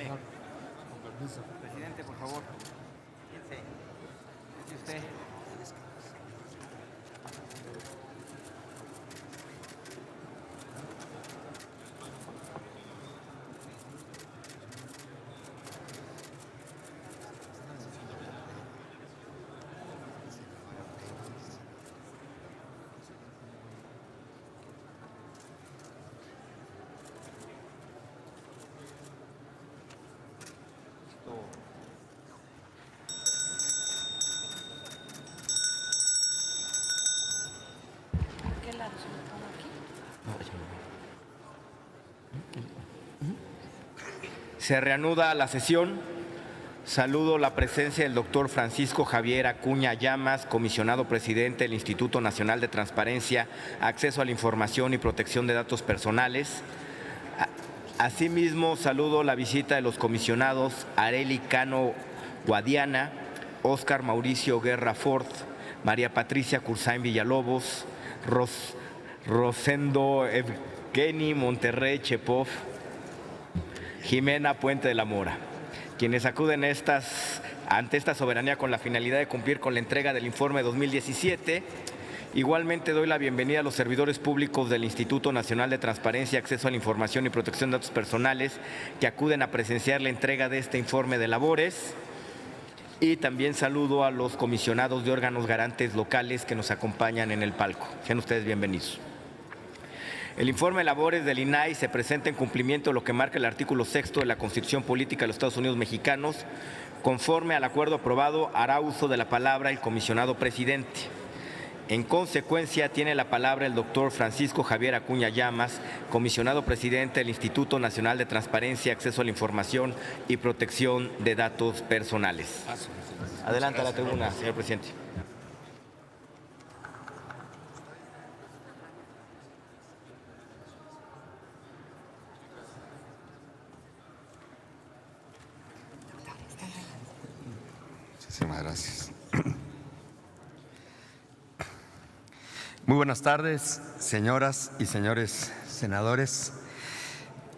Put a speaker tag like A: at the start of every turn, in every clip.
A: Vale. Con permiso. Presidente, por favor. Fíjense. ¿Es usted? Se reanuda la sesión. Saludo la presencia del doctor Francisco Javier Acuña Llamas, comisionado presidente del Instituto Nacional de Transparencia, Acceso a la Información y Protección de Datos Personales. Asimismo, saludo la visita de los comisionados Arely Cano Guadiana, Óscar Mauricio Guerra Ford, María Patricia Cursain Villalobos, Rosendo Evgeny Monterrey Chepov, Jimena Puente de la Mora, quienes acuden ante esta soberanía con la finalidad de cumplir con la entrega del informe 2017. Igualmente doy la bienvenida a los servidores públicos del Instituto Nacional de Transparencia, Acceso a la Información y Protección de Datos Personales que acuden a presenciar la entrega de este informe de labores. Y también saludo a los comisionados de órganos garantes locales que nos acompañan en el palco. Sean ustedes bienvenidos. El informe de labores del INAI se presenta en cumplimiento de lo que marca el artículo 6º de la Constitución Política de los Estados Unidos Mexicanos. Conforme al acuerdo aprobado, hará uso de la palabra el comisionado presidente. En consecuencia, tiene la palabra el doctor Francisco Javier Acuña Llamas, comisionado presidente del Instituto Nacional de Transparencia, Acceso a la Información y Protección de Datos Personales. Adelante a la tribuna, señor presidente.
B: Muchísimas gracias. Muy buenas tardes, señoras y señores senadores.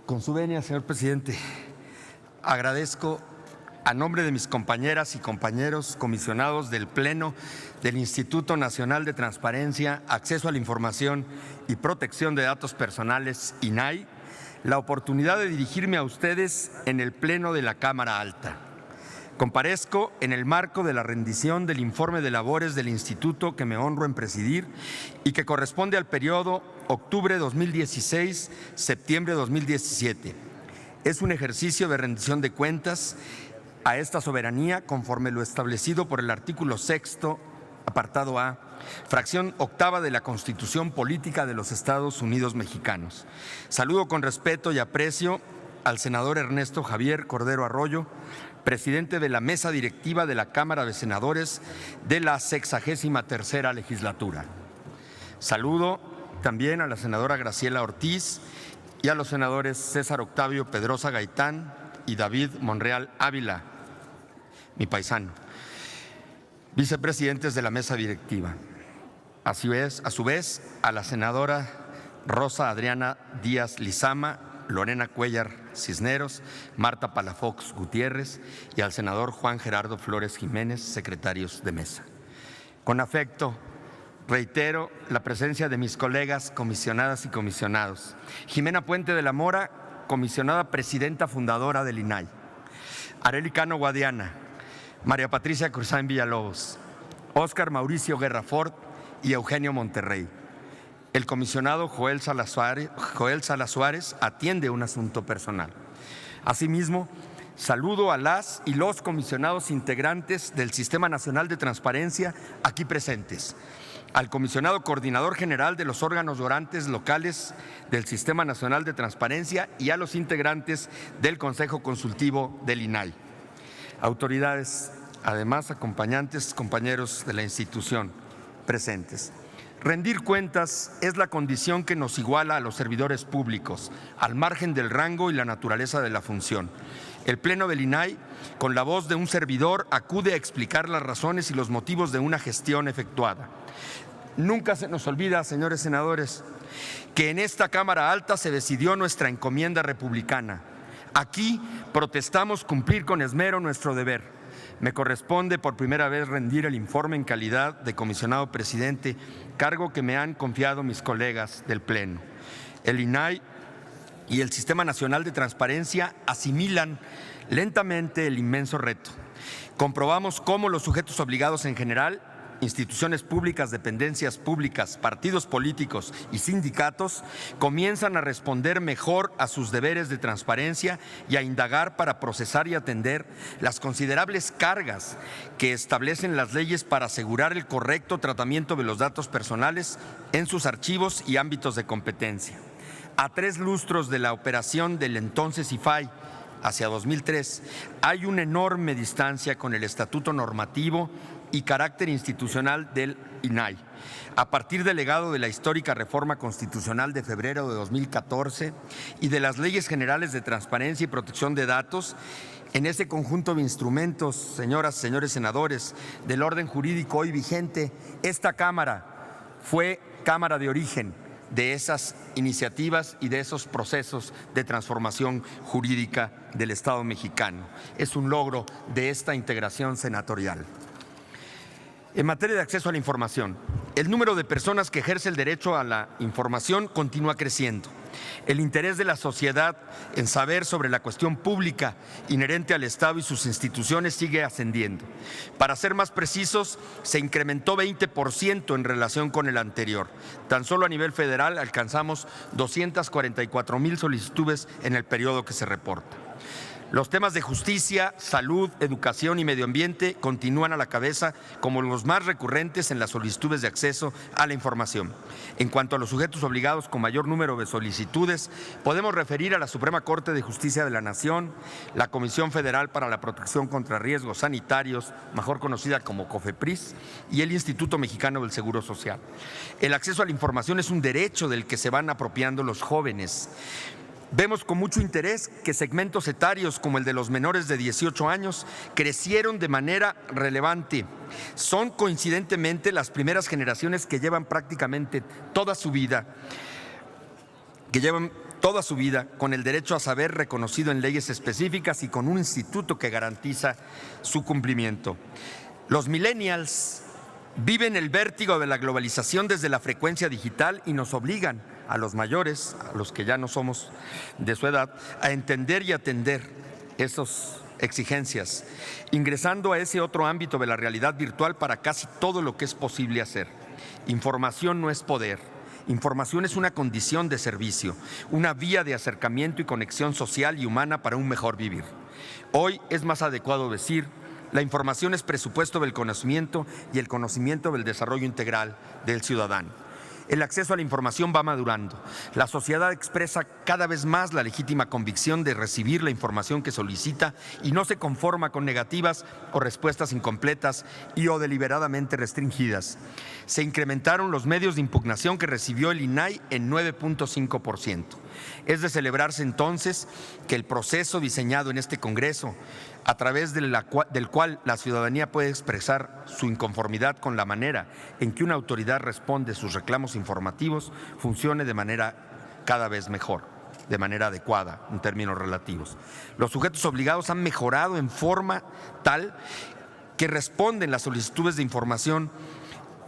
B: Con su venia, señor presidente, agradezco a nombre de mis compañeras y compañeros comisionados del Pleno del Instituto Nacional de Transparencia, Acceso a la Información y Protección de Datos Personales, INAI, la oportunidad de dirigirme a ustedes en el Pleno de la Cámara Alta. Comparezco en el marco de la rendición del informe de labores del Instituto que me honro en presidir y que corresponde al periodo octubre 2016-septiembre 2017. Es un ejercicio de rendición de cuentas a esta soberanía conforme lo establecido por el artículo 6º, apartado A, fracción octava de la Constitución Política de los Estados Unidos Mexicanos. Saludo con respeto y aprecio al senador Ernesto Javier Cordero Arroyo, presidente de la mesa directiva de la Cámara de Senadores de la 63ª legislatura. Saludo también a la senadora Graciela Ortiz y a los senadores César Octavio Pedrosa Gaitán y David Monreal Ávila, mi paisano, vicepresidentes de la mesa directiva. A su vez, a la senadora Rosa Adriana Díaz Lizama, Lorena Cuellar Cisneros, Marta Palafox Gutiérrez y al senador Juan Gerardo Flores Jiménez, secretarios de mesa. Con afecto, reitero la presencia de mis colegas comisionadas y comisionados. Jimena Puente de la Mora, comisionada presidenta fundadora del INAI. Arely Cano Guadiana, María Patricia Cursain Villalobos, Óscar Mauricio Guerra Ford y Eugenio Monterrey. El comisionado Joel Sala Suárez atiende un asunto personal. Asimismo, saludo a las y los comisionados integrantes del Sistema Nacional de Transparencia aquí presentes, al comisionado coordinador general de los órganos garantes locales del Sistema Nacional de Transparencia y a los integrantes del Consejo Consultivo del INAI. Autoridades, además acompañantes, compañeros de la institución presentes. Rendir cuentas es la condición que nos iguala a los servidores públicos, al margen del rango y la naturaleza de la función. El Pleno del INAI, con la voz de un servidor, acude a explicar las razones y los motivos de una gestión efectuada. Nunca se nos olvida, señores senadores, que en esta Cámara Alta se decidió nuestra encomienda republicana, Aquí protestamos cumplir con esmero nuestro deber. Me corresponde por primera vez rendir el informe en calidad de comisionado presidente, cargo que me han confiado mis colegas del Pleno. El INAI y el Sistema Nacional de Transparencia asimilan lentamente el inmenso reto. Comprobamos cómo los sujetos obligados en general, instituciones públicas, dependencias públicas, partidos políticos y sindicatos comienzan a responder mejor a sus deberes de transparencia y a indagar para procesar y atender las considerables cargas que establecen las leyes para asegurar el correcto tratamiento de los datos personales en sus archivos y ámbitos de competencia. A 3 lustros de la operación del entonces IFAI, hacia 2003, hay una enorme distancia con el estatuto normativo y carácter institucional del INAI. A partir del legado de la histórica reforma constitucional de febrero de 2014 y de las leyes generales de transparencia y protección de datos, en ese conjunto de instrumentos, señoras y señores senadores, del orden jurídico hoy vigente, esta Cámara fue Cámara de origen de esas iniciativas y de esos procesos de transformación jurídica del Estado mexicano. Es un logro de esta integración senatorial. En materia de acceso a la información, el número de personas que ejerce el derecho a la información continúa creciendo. El interés de la sociedad en saber sobre la cuestión pública inherente al Estado y sus instituciones sigue ascendiendo. Para ser más precisos, se incrementó 20% en relación con el anterior. Tan solo a nivel federal alcanzamos 244,000 solicitudes en el periodo que se reporta. Los temas de justicia, salud, educación y medio ambiente continúan a la cabeza como los más recurrentes en las solicitudes de acceso a la información. En cuanto a los sujetos obligados con mayor número de solicitudes, podemos referir a la Suprema Corte de Justicia de la Nación, la Comisión Federal para la Protección contra Riesgos Sanitarios, mejor conocida como COFEPRIS, y el Instituto Mexicano del Seguro Social. El acceso a la información es un derecho del que se van apropiando los jóvenes. Vemos con mucho interés que segmentos etarios como el de los menores de 18 años crecieron de manera relevante. Son coincidentemente las primeras generaciones que llevan prácticamente toda su vida, con el derecho a saber reconocido en leyes específicas y con un instituto que garantiza su cumplimiento. Los millennials viven el vértigo de la globalización desde la frecuencia digital y nos obligan a los mayores, a los que ya no somos de su edad, a entender y atender esas exigencias, ingresando a ese otro ámbito de la realidad virtual para casi todo lo que es posible hacer. Información no es poder. Información es una condición de servicio, una vía de acercamiento y conexión social y humana para un mejor vivir. Hoy es más adecuado decir: la información es presupuesto del conocimiento y el conocimiento del desarrollo integral del ciudadano. El acceso a la información va madurando. La sociedad expresa cada vez más la legítima convicción de recibir la información que solicita y no se conforma con negativas o respuestas incompletas y o deliberadamente restringidas. Se incrementaron los medios de impugnación que recibió el INAI en 9.5%. Es de celebrarse entonces que el proceso diseñado en este Congreso, a través del cual la ciudadanía puede expresar su inconformidad con la manera en que una autoridad responde sus reclamos informativos, funcione de manera cada vez mejor, de manera adecuada, en términos relativos. Los sujetos obligados han mejorado en forma tal que responden las solicitudes de información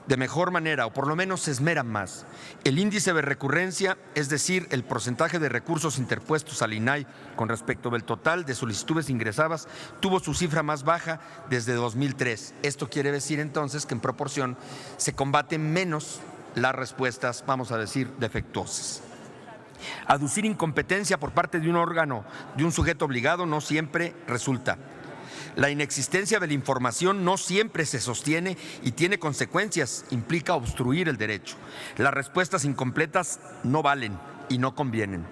B: de mejor manera, o por lo menos se esmeran más. El índice de recurrencia, es decir, el porcentaje de recursos interpuestos al INAI con respecto del total de solicitudes ingresadas, tuvo su cifra más baja desde 2003. Esto quiere decir entonces que en proporción se combaten menos las respuestas, vamos a decir, defectuosas. Aducir incompetencia por parte de un órgano, de un sujeto obligado, no siempre resulta. La inexistencia de la información no siempre se sostiene y tiene consecuencias, implica obstruir el derecho. Las respuestas incompletas no valen y no convienen.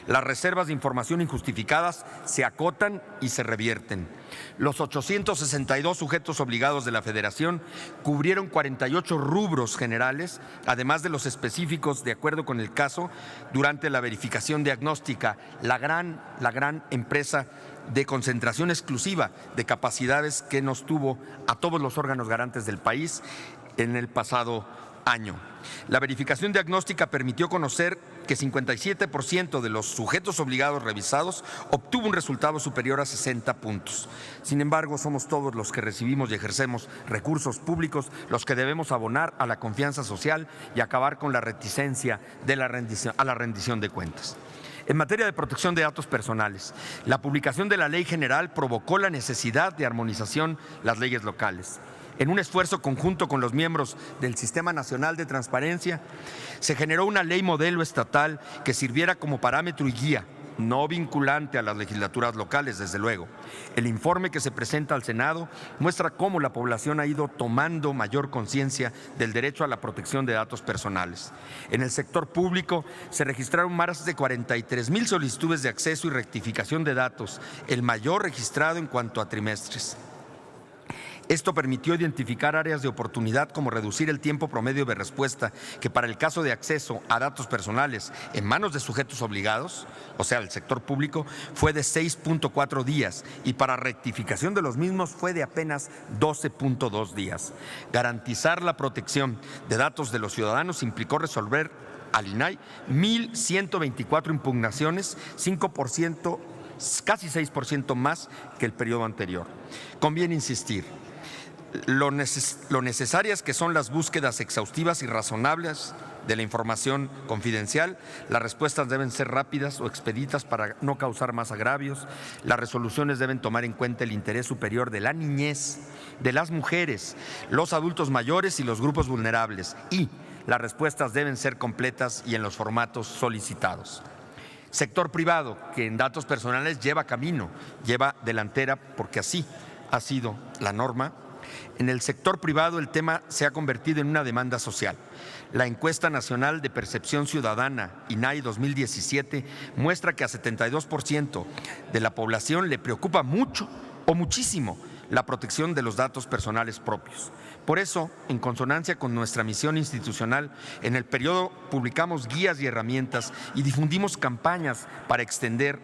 B: Las reservas de información injustificadas se acotan y se revierten. Los 862 sujetos obligados de la Federación cubrieron 48 rubros generales, además de los específicos de acuerdo con el caso, durante la verificación diagnóstica. La gran empresa de concentración exclusiva de capacidades que nos tuvo a todos los órganos garantes del país en el pasado año. La verificación diagnóstica permitió conocer que 57% de los sujetos obligados revisados obtuvo un resultado superior a 60 puntos. Sin embargo, somos todos los que recibimos y ejercemos recursos públicos los que debemos abonar a la confianza social y acabar con la reticencia a la rendición de cuentas. En materia de protección de datos personales, la publicación de la Ley General provocó la necesidad de armonización las leyes locales. En un esfuerzo conjunto con los miembros del Sistema Nacional de Transparencia, se generó una ley modelo estatal que sirviera como parámetro y guía, no vinculante a las legislaturas locales, desde luego. El informe que se presenta al Senado muestra cómo la población ha ido tomando mayor conciencia del derecho a la protección de datos personales. En el sector público se registraron más de 43,000 solicitudes de acceso y rectificación de datos, el mayor registrado en cuanto a trimestres. Esto permitió identificar áreas de oportunidad como reducir el tiempo promedio de respuesta, que para el caso de acceso a datos personales en manos de sujetos obligados, o sea, el sector público, fue de 6.4 días y para rectificación de los mismos fue de apenas 12.2 días. Garantizar la protección de datos de los ciudadanos implicó resolver al INAI 1,124 impugnaciones, 5%, casi 6% más que el periodo anterior. Conviene insistir. Lo necesarias que son las búsquedas exhaustivas y razonables de la información confidencial, las respuestas deben ser rápidas o expeditas para no causar más agravios, las resoluciones deben tomar en cuenta el interés superior de la niñez, de las mujeres, los adultos mayores y los grupos vulnerables, y las respuestas deben ser completas y en los formatos solicitados. Sector privado, que en datos personales lleva camino, lleva delantera porque así ha sido la norma. En el sector privado el tema se ha convertido en una demanda social. La encuesta nacional de percepción ciudadana, INAI 2017, muestra que a 72% de la población le preocupa mucho o muchísimo la protección de los datos personales propios. Por eso, en consonancia con nuestra misión institucional, en el periodo publicamos guías y herramientas y difundimos campañas para extender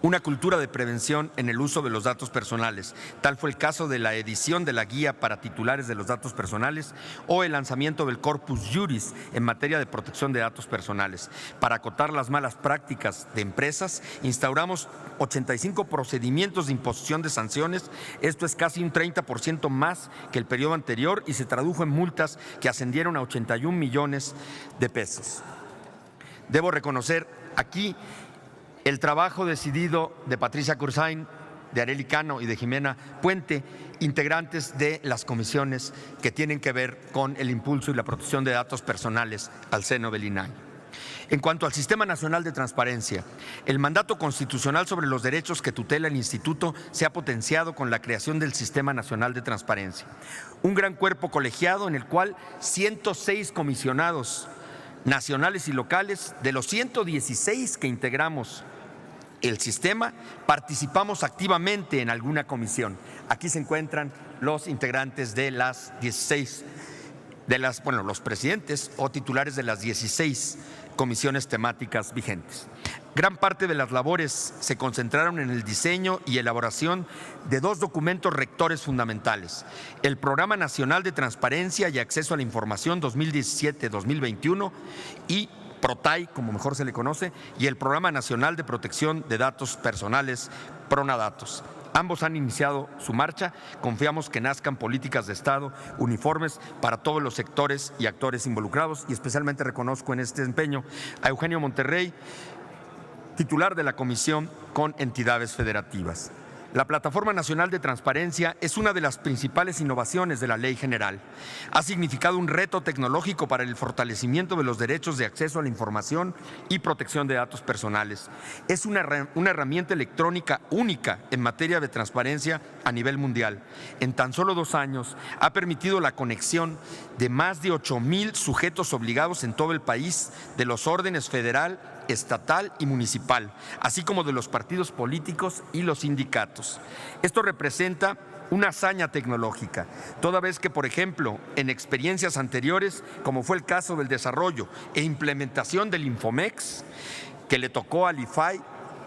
B: una cultura de prevención en el uso de los datos personales. Tal fue el caso de la edición de la guía para titulares de los datos personales o el lanzamiento del Corpus Juris en materia de protección de datos personales. Para acotar las malas prácticas de empresas, instauramos 85 procedimientos de imposición de sanciones. Esto es casi un 30% más que el periodo anterior y se tradujo en multas que ascendieron a 81 millones de pesos. Debo reconocer aquí el trabajo decidido de Patricia Cursain, de Arely Cano y de Jimena Puente, integrantes de las comisiones que tienen que ver con el impulso y la protección de datos personales al seno del INAI. En cuanto al Sistema Nacional de Transparencia, el mandato constitucional sobre los derechos que tutela el Instituto se ha potenciado con la creación del Sistema Nacional de Transparencia, un gran cuerpo colegiado en el cual 106 comisionados nacionales y locales, de los 116 que integramos el sistema, participamos activamente en alguna comisión. Aquí se encuentran los integrantes de las 16, los presidentes o titulares de las 16 comisiones temáticas vigentes. Gran parte de las labores se concentraron en el diseño y elaboración de dos documentos rectores fundamentales: el Programa Nacional de Transparencia y Acceso a la Información 2017-2021 y PROTAI, como mejor se le conoce, y el Programa Nacional de Protección de Datos Personales, PRONADATOS. Ambos han iniciado su marcha. Confiamos que nazcan políticas de Estado uniformes para todos los sectores y actores involucrados, y especialmente reconozco en este empeño a Eugenio Monterrey, titular de la Comisión con entidades federativas. La Plataforma Nacional de Transparencia es una de las principales innovaciones de la Ley General. Ha significado un reto tecnológico para el fortalecimiento de los derechos de acceso a la información y protección de datos personales. Es una herramienta electrónica única en materia de transparencia a nivel mundial. En tan solo 2 años ha permitido la conexión de más de 8,000 sujetos obligados en todo el país, de los órdenes federal, estatal y municipal, así como de los partidos políticos y los sindicatos. Esto representa una hazaña tecnológica, toda vez que, por ejemplo, en experiencias anteriores, como fue el caso del desarrollo e implementación del Infomex, que le tocó al IFAI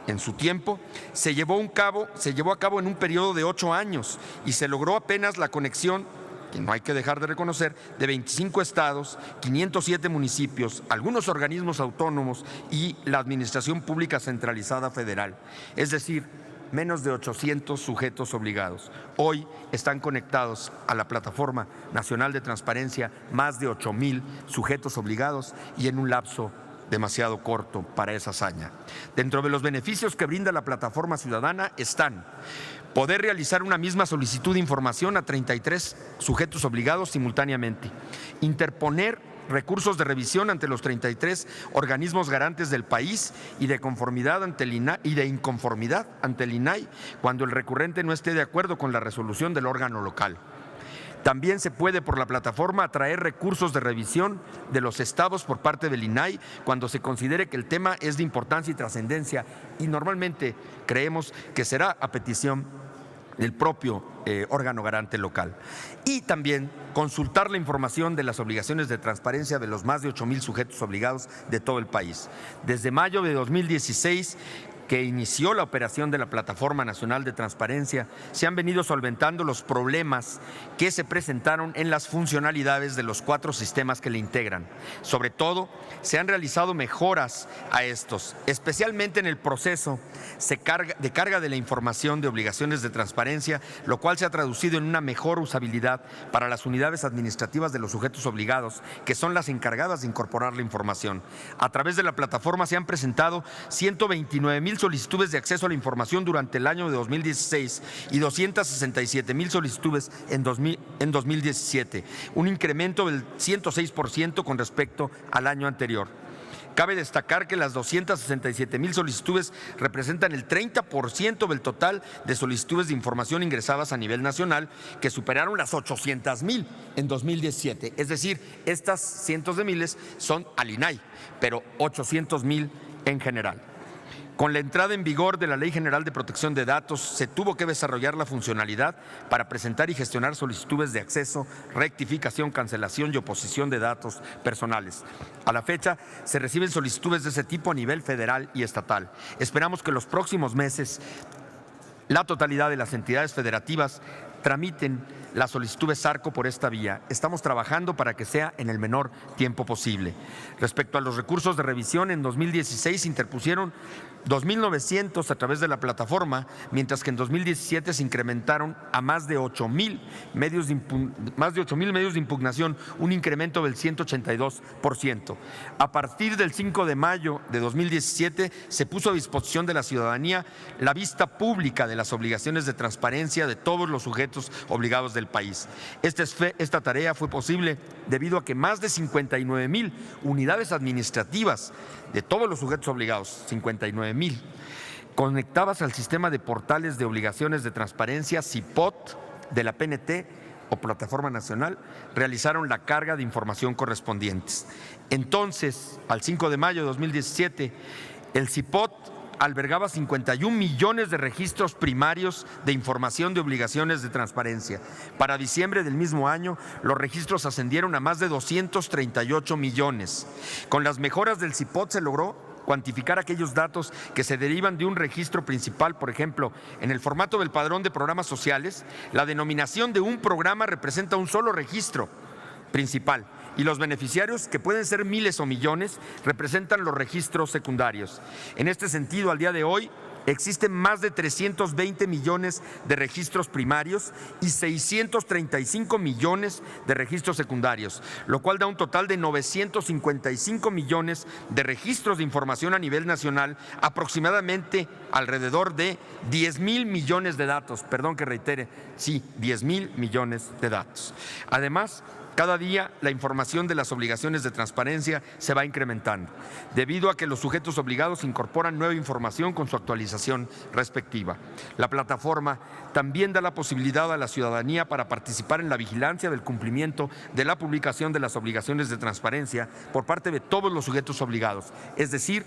B: en su tiempo, se llevó a cabo en un periodo de 8 años y se logró apenas la conexión que no hay que dejar de reconocer, de 25 estados, 507 municipios, algunos organismos autónomos y la Administración Pública Centralizada Federal. Es decir, menos de 800 sujetos obligados. Hoy están conectados a la Plataforma Nacional de Transparencia más de 8,000 sujetos obligados y en un lapso demasiado corto para esa hazaña. Dentro de los beneficios que brinda la plataforma ciudadana están poder realizar una misma solicitud de información a 33 sujetos obligados simultáneamente, interponer recursos de revisión ante los 33 organismos garantes del país y de conformidad ante el INAI, y de inconformidad ante el INAI cuando el recurrente no esté de acuerdo con la resolución del órgano local. También se puede por la plataforma atraer recursos de revisión de los estados por parte del INAI cuando se considere que el tema es de importancia y trascendencia, y normalmente creemos que será a petición del propio órgano garante local. Y también consultar la información de las obligaciones de transparencia de los más de 8,000 sujetos obligados de todo el país. Desde mayo de 2016, que inició la operación de la Plataforma Nacional de Transparencia, se han venido solventando los problemas que se presentaron en las funcionalidades de los 4 sistemas que le integran. Sobre todo, se han realizado mejoras a estos, especialmente en el proceso de carga de la información de obligaciones de transparencia, lo cual se ha traducido en una mejor usabilidad para las unidades administrativas de los sujetos obligados, que son las encargadas de incorporar la información. A través de la plataforma se han presentado 129,000 solicitudes de acceso a la información durante el año de 2016 y 267,000 solicitudes en 2017, un incremento del 106% con respecto al año anterior. Cabe destacar que las 267,000 solicitudes representan el 30% del total de solicitudes de información ingresadas a nivel nacional, que superaron las 800,000 en 2017. Es decir, estas cientos de miles son al INAI, pero 800,000 en general. Con la entrada en vigor de la Ley General de Protección de Datos, se tuvo que desarrollar la funcionalidad para presentar y gestionar solicitudes de acceso, rectificación, cancelación y oposición de datos personales. A la fecha, se reciben solicitudes de ese tipo a nivel federal y estatal. Esperamos que en los próximos meses la totalidad de las entidades federativas tramiten las solicitudes ARCO por esta vía. Estamos trabajando para que sea en el menor tiempo posible. Respecto a los recursos de revisión, en 2016 se interpusieron 2,900 a través de la plataforma, mientras que en 2017 se incrementaron a más de 8,000 medios de impugnación, un incremento del 182%. A partir del 5 de mayo de 2017 se puso a disposición de la ciudadanía la vista pública de las obligaciones de transparencia de todos los sujetos obligados del país. Esta tarea fue posible debido a que más de 59,000 unidades administrativas de todos los sujetos obligados, 59,000, conectadas al sistema de portales de obligaciones de transparencia CIPOT de la PNT o Plataforma Nacional, realizaron la carga de información correspondientes. Entonces, al 5 de mayo de 2017, el CIPOT albergaba 51 millones de registros primarios de información de obligaciones de transparencia. Para diciembre del mismo año, los registros ascendieron a más de 238 millones. Con las mejoras del CIPOT se logró cuantificar aquellos datos que se derivan de un registro principal. Por ejemplo, en el formato del padrón de programas sociales, la denominación de un programa representa un solo registro principal, y los beneficiarios, que pueden ser miles o millones, representan los registros secundarios. En este sentido, al día de hoy, existen más de 320 millones de registros primarios y 635 millones de registros secundarios, lo cual da un total de 955 millones de registros de información a nivel nacional, aproximadamente alrededor de 10,000 millones de datos. Perdón que reitere, sí, 10,000 millones de datos. Además, cada día la información de las obligaciones de transparencia se va incrementando, debido a que los sujetos obligados incorporan nueva información con su actualización respectiva. La plataforma también da la posibilidad a la ciudadanía para participar en la vigilancia del cumplimiento de la publicación de las obligaciones de transparencia por parte de todos los sujetos obligados, es decir,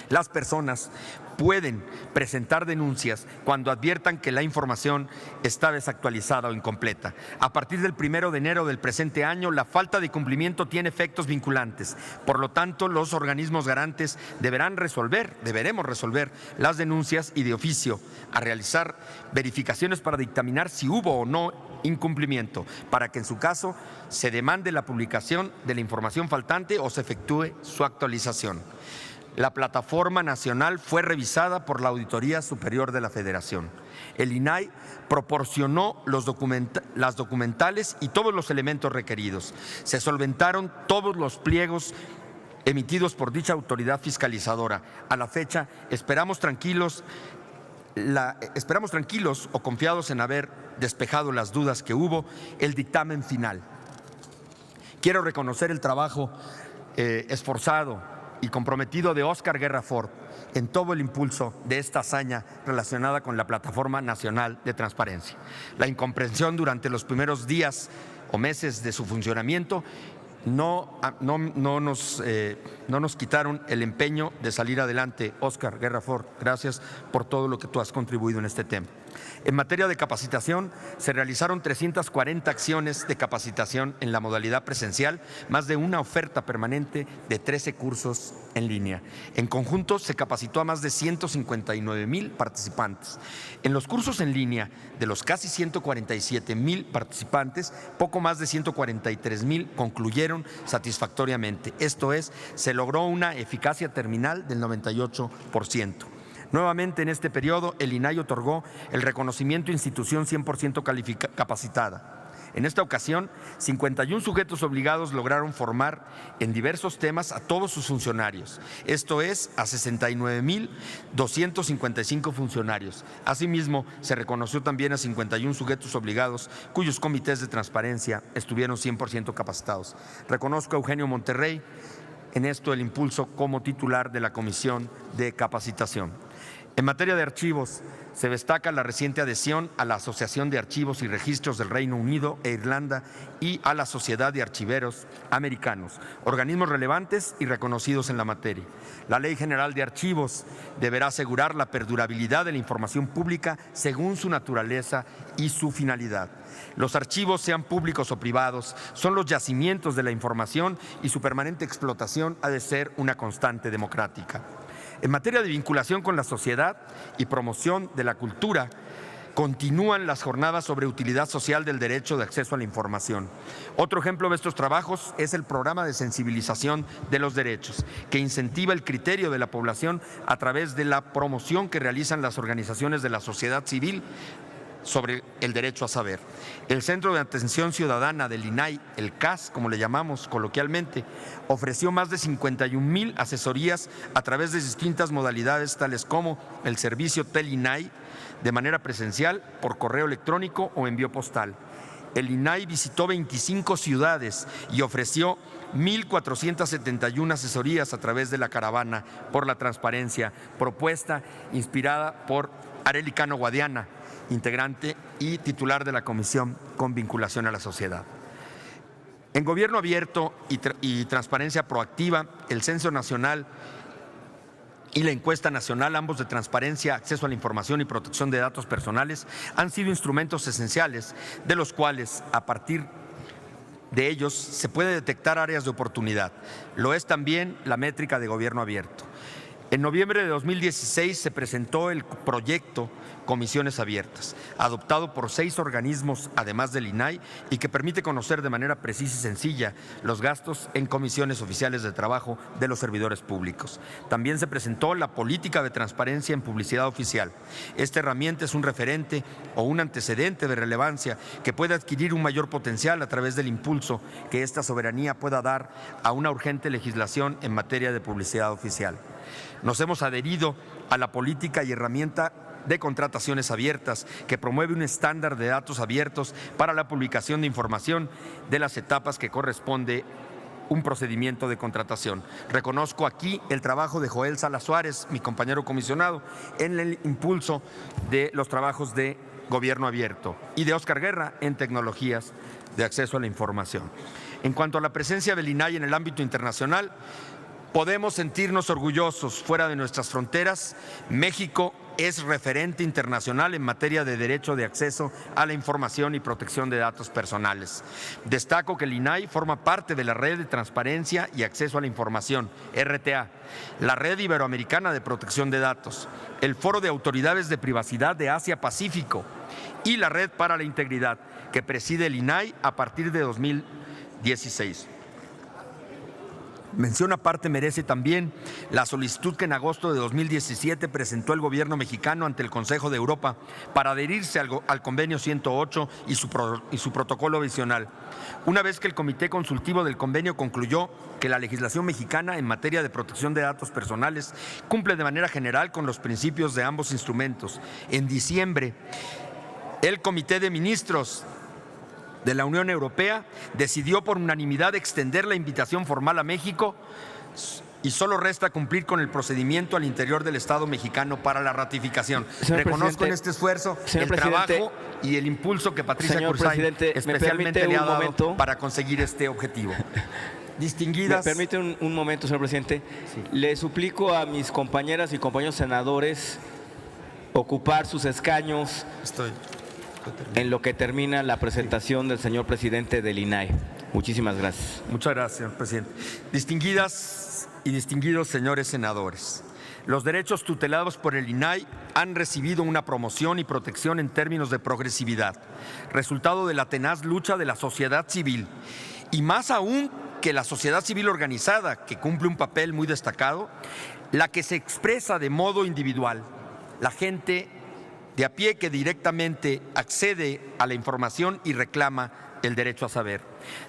B: las personas pueden presentar denuncias cuando adviertan que la información está desactualizada o incompleta. A partir del 1 de enero del presente año, la falta de cumplimiento tiene efectos vinculantes. Por lo tanto, los organismos garantes deberemos resolver las denuncias y de oficio a realizar verificaciones para dictaminar si hubo o no incumplimiento, para que en su caso se demande la publicación de la información faltante o se efectúe su actualización. La plataforma nacional fue revisada por la Auditoría Superior de la Federación. El INAI proporcionó las documentales y todos los elementos requeridos. Se solventaron todos los pliegos emitidos por dicha autoridad fiscalizadora. A la fecha, esperamos tranquilos o confiados en haber despejado las dudas que hubo el dictamen final. Quiero reconocer el trabajo esforzado y comprometido de Óscar Guerra Fort en todo el impulso de esta hazaña relacionada con la Plataforma Nacional de Transparencia. La incomprensión durante los primeros días o meses de su funcionamiento no nos quitaron el empeño de salir adelante. Óscar Guerra Fort, gracias por todo lo que tú has contribuido en este tema. En materia de capacitación, se realizaron 340 acciones de capacitación en la modalidad presencial, más de una oferta permanente de 13 cursos en línea. En conjunto, se capacitó a más de 159,000 participantes. En los cursos en línea, de los casi 147,000 participantes, poco más de 143,000 concluyeron satisfactoriamente. Esto es, se logró una eficacia terminal del 98%. Nuevamente en este periodo, el INAI otorgó el reconocimiento institución 100% capacitada. En esta ocasión, 51 sujetos obligados lograron formar en diversos temas a todos sus funcionarios, esto es, a 69,255 funcionarios. Asimismo, se reconoció también a 51 sujetos obligados cuyos comités de transparencia estuvieron 100% capacitados. Reconozco a Eugenio Monterrey en esto el impulso como titular de la Comisión de Capacitación. En materia de archivos, se destaca la reciente adhesión a la Asociación de Archivos y Registros del Reino Unido e Irlanda y a la Sociedad de Archiveros Americanos, organismos relevantes y reconocidos en la materia. La Ley General de Archivos deberá asegurar la perdurabilidad de la información pública según su naturaleza y su finalidad. Los archivos, sean públicos o privados, son los yacimientos de la información y su permanente explotación ha de ser una constante democrática. En materia de vinculación con la sociedad y promoción de la cultura, continúan las jornadas sobre utilidad social del derecho de acceso a la información. Otro ejemplo de estos trabajos es el programa de sensibilización de los derechos, que incentiva el criterio de la población a través de la promoción que realizan las organizaciones de la sociedad civil sobre el derecho a saber. El Centro de Atención Ciudadana del INAI, el CAS, como le llamamos coloquialmente, ofreció más de 51,000 asesorías a través de distintas modalidades, tales como el servicio TelINAI, de manera presencial, por correo electrónico o envío postal. El INAI visitó 25 ciudades y ofreció 1,471 asesorías a través de la Caravana por la Transparencia, propuesta inspirada por Arely Cano Guadiana, integrante y titular de la Comisión con Vinculación a la Sociedad. En Gobierno Abierto y Transparencia Proactiva, el Censo Nacional y la Encuesta Nacional, ambos de transparencia, acceso a la información y protección de datos personales, han sido instrumentos esenciales de los cuales, a partir de ellos, se puede detectar áreas de oportunidad. Lo es también la métrica de Gobierno Abierto. En noviembre de 2016 se presentó el proyecto Comisiones Abiertas, adoptado por 6 organismos, además del INAI, y que permite conocer de manera precisa y sencilla los gastos en comisiones oficiales de trabajo de los servidores públicos. También se presentó la Política de Transparencia en Publicidad Oficial. Esta herramienta es un referente o un antecedente de relevancia que puede adquirir un mayor potencial a través del impulso que esta soberanía pueda dar a una urgente legislación en materia de publicidad oficial. Nos hemos adherido a la política y herramienta de contrataciones abiertas, que promueve un estándar de datos abiertos para la publicación de información de las etapas que corresponde un procedimiento de contratación. Reconozco aquí el trabajo de Joel Salas Suárez, mi compañero comisionado, en el impulso de los trabajos de Gobierno Abierto, y de Óscar Guerra en tecnologías de acceso a la información. En cuanto a la presencia del INAI en el ámbito internacional, podemos sentirnos orgullosos. Fuera de nuestras fronteras, México es referente internacional en materia de derecho de acceso a la información y protección de datos personales. Destaco que el INAI forma parte de la Red de Transparencia y Acceso a la Información, RTA, la Red Iberoamericana de Protección de Datos, el Foro de Autoridades de Privacidad de Asia-Pacífico y la Red para la Integridad, que preside el INAI a partir de 2016. Mención aparte merece también la solicitud que en agosto de 2017 presentó el gobierno mexicano ante el Consejo de Europa para adherirse al Convenio 108 y su protocolo adicional, una vez que el Comité Consultivo del convenio concluyó que la legislación mexicana en materia de protección de datos personales cumple de manera general con los principios de ambos instrumentos. En diciembre, el Comité de Ministros de la Unión Europea decidió por unanimidad extender la invitación formal a México y solo resta cumplir con el procedimiento al interior del Estado mexicano para la ratificación. Reconozco en este esfuerzo el trabajo y el impulso que Patricia Kursheim especialmente le ha dado para conseguir este objetivo. Distinguidas.
A: ¿Me permite un momento, señor presidente? Sí. Le suplico a mis compañeras y compañeros senadores ocupar sus escaños en lo que termina la presentación del señor presidente del INAI. Muchísimas gracias.
B: Muchas gracias, señor presidente. Distinguidas y distinguidos señores senadores, los derechos tutelados por el INAI han recibido una promoción y protección en términos de progresividad, resultado de la tenaz lucha de la sociedad civil, y más aún que la sociedad civil organizada, que cumple un papel muy destacado, la que se expresa de modo individual, la gente de a pie que directamente accede a la información y reclama el derecho a saber,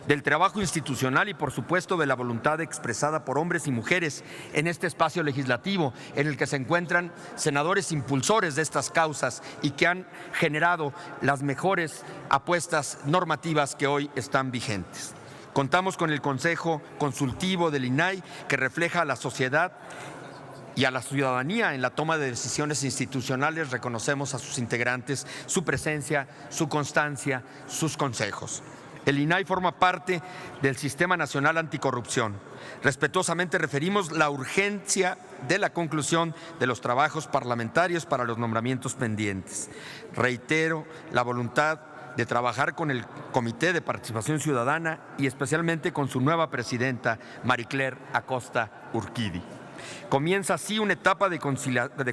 B: del trabajo institucional y, por supuesto, de la voluntad expresada por hombres y mujeres en este espacio legislativo en el que se encuentran senadores impulsores de estas causas y que han generado las mejores apuestas normativas que hoy están vigentes. Contamos con el Consejo Consultivo del INAI, que refleja a la sociedad y a la ciudadanía en la toma de decisiones institucionales. Reconocemos a sus integrantes su presencia, su constancia, sus consejos. El INAI forma parte del Sistema Nacional Anticorrupción. Respetuosamente referimos la urgencia de la conclusión de los trabajos parlamentarios para los nombramientos pendientes. Reitero la voluntad de trabajar con el Comité de Participación Ciudadana y especialmente con su nueva presidenta, Maricler Acosta Urquidi. Comienza así una etapa de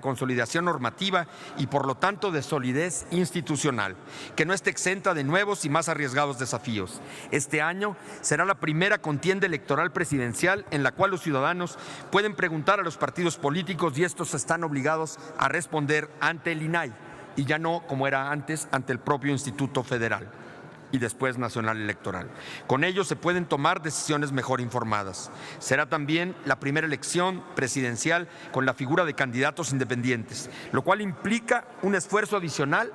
B: consolidación normativa y, por lo tanto, de solidez institucional, que no esté exenta de nuevos y más arriesgados desafíos. Este año será la primera contienda electoral presidencial en la cual los ciudadanos pueden preguntar a los partidos políticos y estos están obligados a responder ante el INAI y ya no, como era antes, ante el propio Instituto Federal y después Nacional Electoral. Con ello se pueden tomar decisiones mejor informadas. Será también la primera elección presidencial con la figura de candidatos independientes, lo cual implica un esfuerzo adicional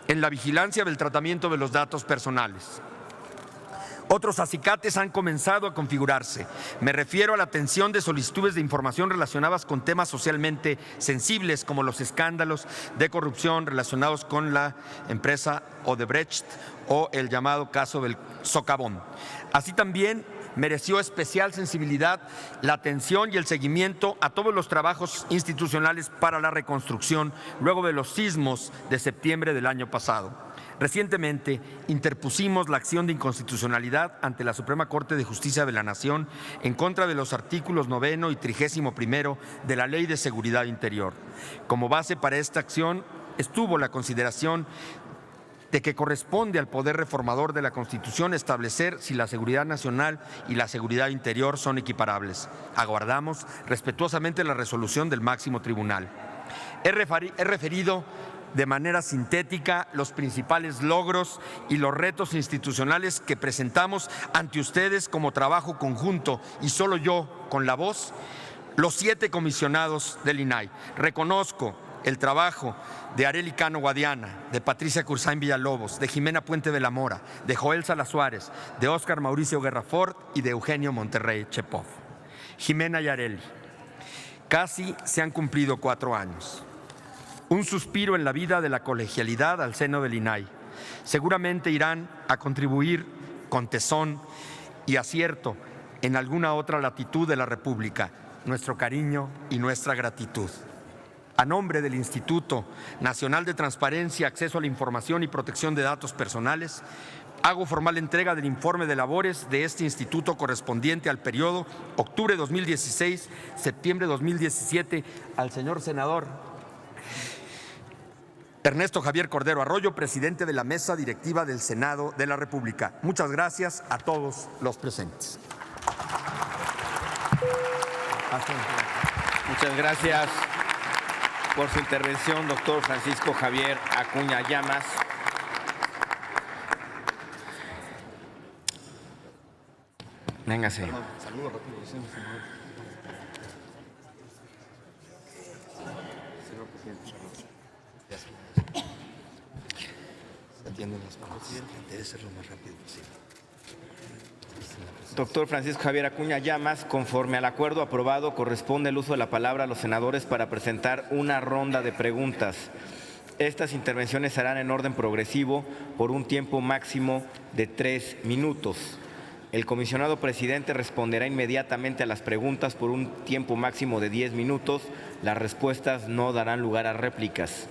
B: en la vigilancia del tratamiento de los datos personales. Otros acicates han comenzado a configurarse. Me refiero a la atención de solicitudes de información relacionadas con temas socialmente sensibles, como los escándalos de corrupción relacionados con la empresa Odebrecht o el llamado caso del socavón. Así también mereció especial sensibilidad la atención y el seguimiento a todos los trabajos institucionales para la reconstrucción luego de los sismos de septiembre del año pasado. Recientemente interpusimos la acción de inconstitucionalidad ante la Suprema Corte de Justicia de la Nación en contra de los artículos 9 y 31 de la Ley de Seguridad Interior. Como base para esta acción estuvo la consideración de que corresponde al Poder Reformador de la Constitución establecer si la seguridad nacional y la seguridad interior son equiparables. Aguardamos respetuosamente la resolución del máximo tribunal. He referido de manera sintética los principales logros y los retos institucionales que presentamos ante ustedes como trabajo conjunto y solo yo con la voz, los 7 comisionados del INAI. Reconozco el trabajo de Arely Cano Guadiana, de Patricia Kursheim Villalobos, de Jimena Puente de la Mora, de Joel Sala Suárez, de Óscar Mauricio Guerrafort y de Eugenio Monterrey Chepov. Jimena y Arely, casi se han cumplido 4 años. Un suspiro en la vida de la colegialidad al seno del INAI. Seguramente irán a contribuir con tesón y acierto en alguna otra latitud de la República. Nuestro cariño y nuestra gratitud. A nombre del Instituto Nacional de Transparencia, Acceso a la Información y Protección de Datos Personales, hago formal entrega del informe de labores de este instituto correspondiente al periodo octubre 2016, septiembre 2017 al señor senador Ernesto Javier Cordero Arroyo, presidente de la Mesa Directiva del Senado de la República. Muchas gracias a todos los presentes.
A: Muchas gracias por su intervención, doctor Francisco Javier Acuña Llamas. Véngase.
C: Saludos rápido, señor presidente. Se atienden las preguntas. Debe ser lo más rápido posible.
A: Doctor Francisco Javier Acuña Llamas, conforme al acuerdo aprobado, corresponde el uso de la palabra a los senadores para presentar una ronda de preguntas. Estas intervenciones se harán en orden progresivo por un tiempo máximo de 3 minutos. El comisionado presidente responderá inmediatamente a las preguntas por un tiempo máximo de 10 minutos. Las respuestas no darán lugar a réplicas.